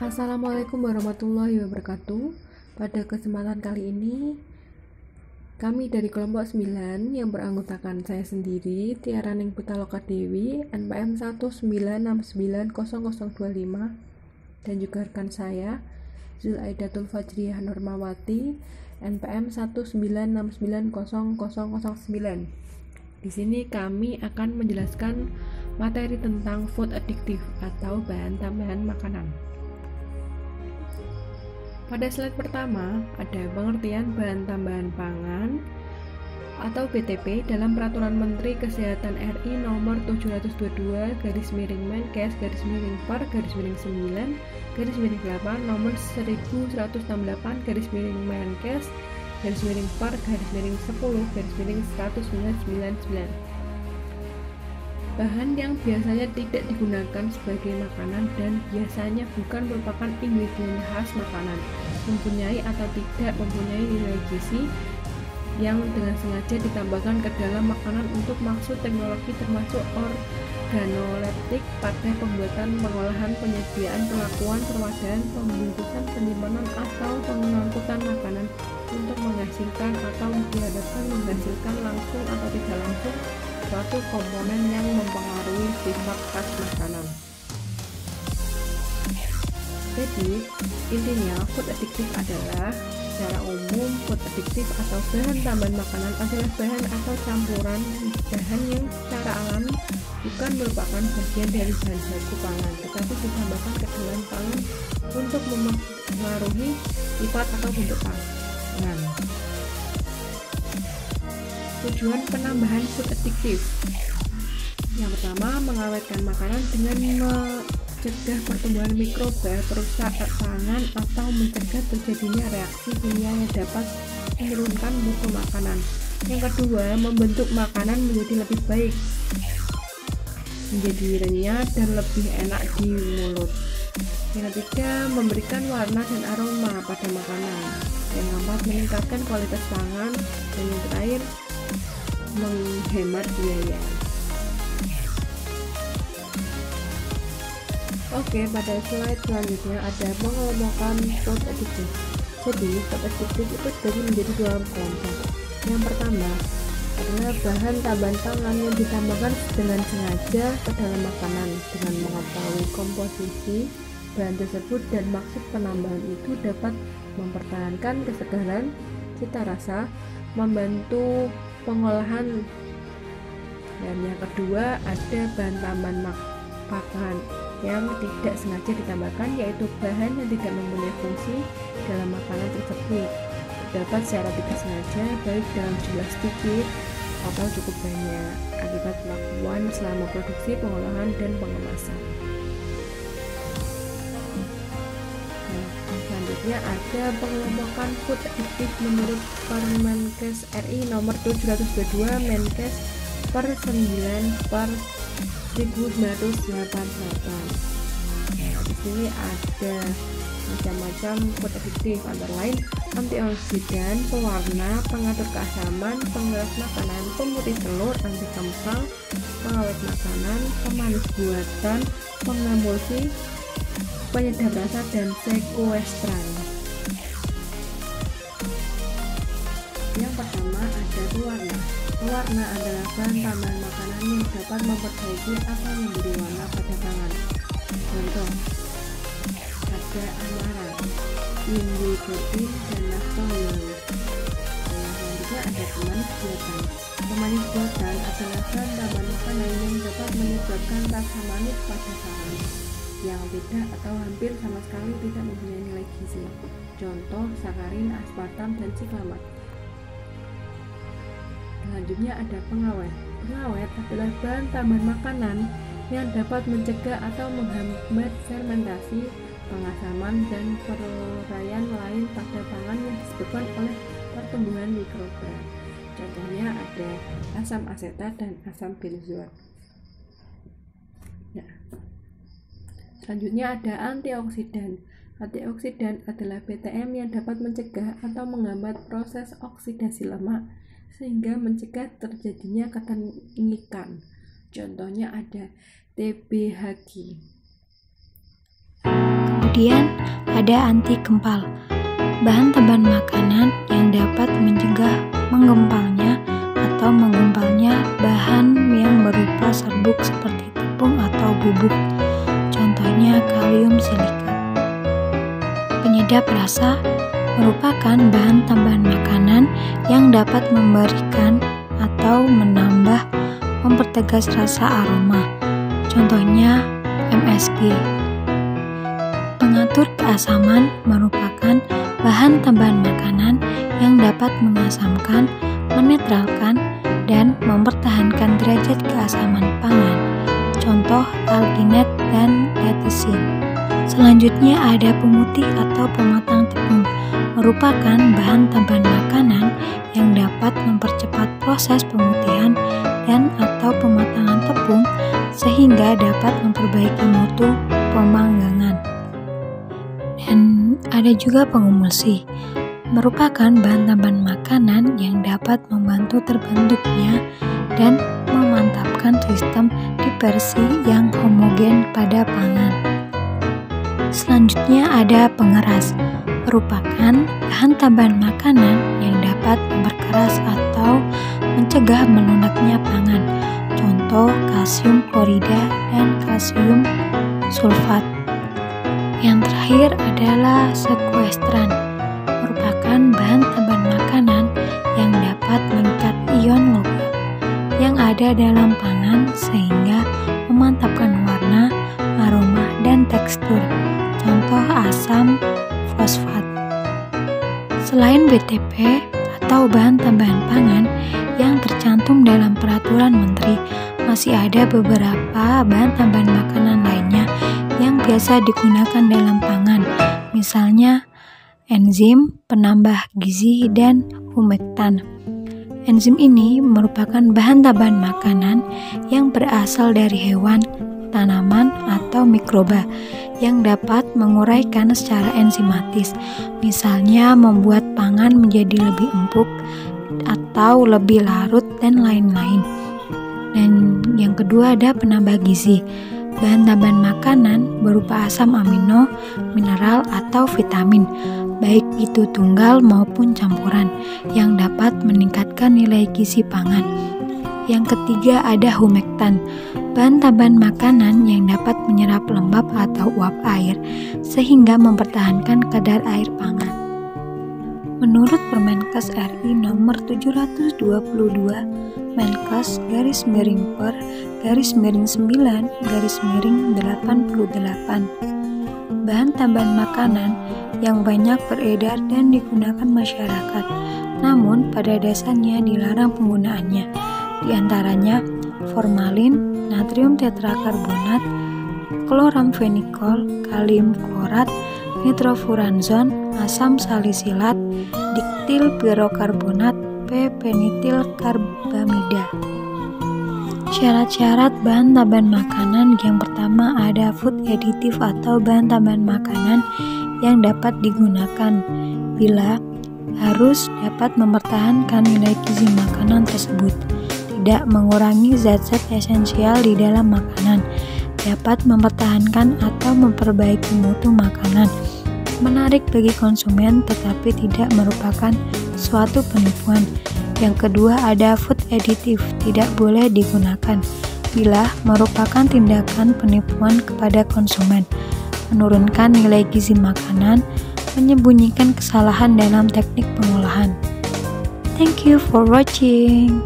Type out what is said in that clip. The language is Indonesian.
Assalamualaikum warahmatullahi wabarakatuh. Pada kesempatan kali ini kami dari kelompok 9 yang beranggotakan saya sendiri, Tiara Ning Pitaloka Dewi, NPM 196900025, dan juga rekan saya Zulaidatul Fajriyah Normawati, NPM 196900009. Di sini kami akan menjelaskan materi tentang food addictive atau bahan tambahan makanan. Pada slide pertama ada pengertian bahan tambahan pangan atau BTP dalam Peraturan Menteri Kesehatan RI Nomor 722/per/9/8/8 Nomor 1168//per/10/199. Bahan yang biasanya tidak digunakan sebagai makanan dan biasanya bukan merupakan ingredient khas makanan, mempunyai atau tidak mempunyai nilai gizi yang dengan sengaja ditambahkan ke dalam makanan untuk maksud teknologi, termasuk organoleptik pada pembuatan, pengolahan, penyediaan, perlakuan, perwadahan, pembungkusan, penyimpanan, atau pengangkutan makanan untuk menghasilkan atau diharapkan menghasilkan langsung atau tidak langsung suatu komponen yang mempengaruhi sifat khas makanan. Jadi, intinya food addictive adalah secara umum food addictive atau bahan tambahan makanan adalah bahan atau campuran bahan yang secara alami bukan merupakan bagian dari bahan baku pangan, tetapi ditambahkan ke dalam pangan untuk mempengaruhi sifat atau bentuk pangan. Tujuan penambahan food addictive: yang pertama, mengawetkan makanan dengan mencegah pertumbuhan mikroba perusak pangan atau mencegah terjadinya reaksi kimia yang dapat menurunkan mutu makanan. Yang kedua, membentuk makanan menjadi lebih baik, menjadi renyah dan lebih enak di mulut. Yang ketiga, memberikan warna dan aroma pada makanan. Yang keempat, meningkatkan kualitas pangan. Dan yang terakhir, menghemat biaya. Oke, pada slide selanjutnya ada pengelompokan food addictive. Jadi, food addictive itu dibagi menjadi dua kelompok. Yang pertama adalah bahan tambahan pangan yang ditambahkan dengan sengaja ke dalam makanan dengan mengetahui komposisi bahan tersebut dan maksud penambahan itu dapat mempertahankan kesegaran, cita rasa, membantu pengolahan. Dan yang kedua ada bahan tambahan makanan yang tidak sengaja ditambahkan, yaitu bahan yang tidak mempunyai fungsi dalam makanan tersebut, terdapat secara tidak sengaja baik dalam jumlah sedikit atau cukup banyak akibat pelakuan selama produksi, pengolahan, dan pengemasan. Selanjutnya ada pengelompokan food addictive menurut Permenkes RI Nomor 722 Menkes per 9/1988. Di sini ada macam-macam food addictive, antara lain antioksidan, pewarna, pengatur keasaman, pengeras makanan, pemutih telur, anti kamsal, pengawet makanan, pemanis buatan, pengemulsi, penyedap rasa, dan sekuestran. Yang pertama ada pewarna. Pewarna adalah bahan tambahan makanan yang dapat memperbaiki atau memberi warna pada pangan. Contoh, ada amaran, indikotin, dan naftalin. Yang selanjutnya ada pemanis buatan. Pemanis buatan adalah bahan tambahan makanan yang dapat menyebabkan rasa manis pada pangan yang tidak atau hampir sama sekali tidak mempunyai nilai gizi. Contoh, sakarin, aspartam, dan siklamat. Selanjutnya ada pengawet. Pengawet adalah bahan tambahan makanan yang dapat mencegah atau menghambat fermentasi, pengasaman, dan perayaan lain pada pangan yang disebabkan oleh pertumbuhan mikroba. Contohnya ada asam asetat dan asam benzoat. Selanjutnya ada antioksidan. Antioksidan adalah BTM yang dapat mencegah atau menghambat proses oksidasi lemak sehingga mencegah terjadinya ketengikan. Contohnya ada TBHQ. Kemudian ada anti gempal, bahan tambahan makanan yang dapat mencegah menggempalnya atau menggumpalnya bahan yang berupa serbuk seperti tepung atau bubuk, contohnya kalium silikat. Penyedap rasa merupakan bahan tambahan makanan yang dapat memberikan atau menambah, mempertegas rasa aroma, contohnya MSG. Pengatur keasaman merupakan bahan tambahan makanan yang dapat mengasamkan, menetralkan, dan mempertahankan derajat keasaman pangan, contoh alginat dan lecitin. Selanjutnya ada pemutih atau pematang tepung, merupakan bahan tambahan makanan yang dapat mempercepat proses pemutihan dan atau pematangan tepung sehingga dapat memperbaiki mutu pemanggangan. Dan ada juga pengemulsi, merupakan bahan tambahan makanan yang dapat membantu terbentuknya dan memantapkan sistem dispersi yang homogen pada pangan. Selanjutnya ada pengeras, merupakan bahan tambahan makanan yang dapat memperkeras atau mencegah melunaknya pangan, contoh kalsium klorida dan kalsium sulfat. Yang terakhir adalah sekuestran, merupakan bahan tambahan makanan yang dapat mengikat ion logam yang ada dalam pangan sehingga memantapkan warna, aroma, dan tekstur, contoh asam fosfat. Selain BTP atau bahan tambahan pangan yang tercantum dalam peraturan menteri, masih ada beberapa bahan tambahan makanan lainnya yang biasa digunakan dalam pangan, misalnya enzim, penambah gizi, dan humektan. Enzim ini merupakan bahan tambahan makanan yang berasal dari hewan, tanaman, atau mikroba yang dapat menguraikan secara enzimatis, misalnya membuat pangan menjadi lebih empuk atau lebih larut dan lain-lain. Dan yang kedua ada penambah gizi, bahan tambahan makanan berupa asam amino, mineral, atau vitamin, baik itu tunggal maupun campuran, yang dapat meningkatkan nilai gizi pangan. Yang ketiga ada humektan, bahan tambahan makanan yang dapat menyerap lembab atau uap air sehingga mempertahankan kadar air pangan. Menurut Permenkes RI nomor 722 Menkes/9/9/88, bahan tambahan makanan yang banyak beredar dan digunakan masyarakat, namun pada dasarnya dilarang penggunaannya, di antaranya formalin, natrium tetrakarbonat, kloramfenikol, kalium klorat, nitrofuranzon, asam salisilat, diktil pirokarbonat, p-penitil karbamida. Syarat-syarat bahan tambahan makanan yang pertama ada food additive atau bahan tambahan makanan yang dapat digunakan bila harus dapat mempertahankan nilai gizi makanan tersebut, tidak mengurangi zat-zat esensial di dalam makanan, dapat mempertahankan atau memperbaiki mutu makanan, menarik bagi konsumen tetapi tidak merupakan suatu penipuan. Yang kedua ada food additive, tidak boleh digunakan bila merupakan tindakan penipuan kepada konsumen, menurunkan nilai gizi makanan, menyembunyikan kesalahan dalam teknik pengolahan. Thank you for watching.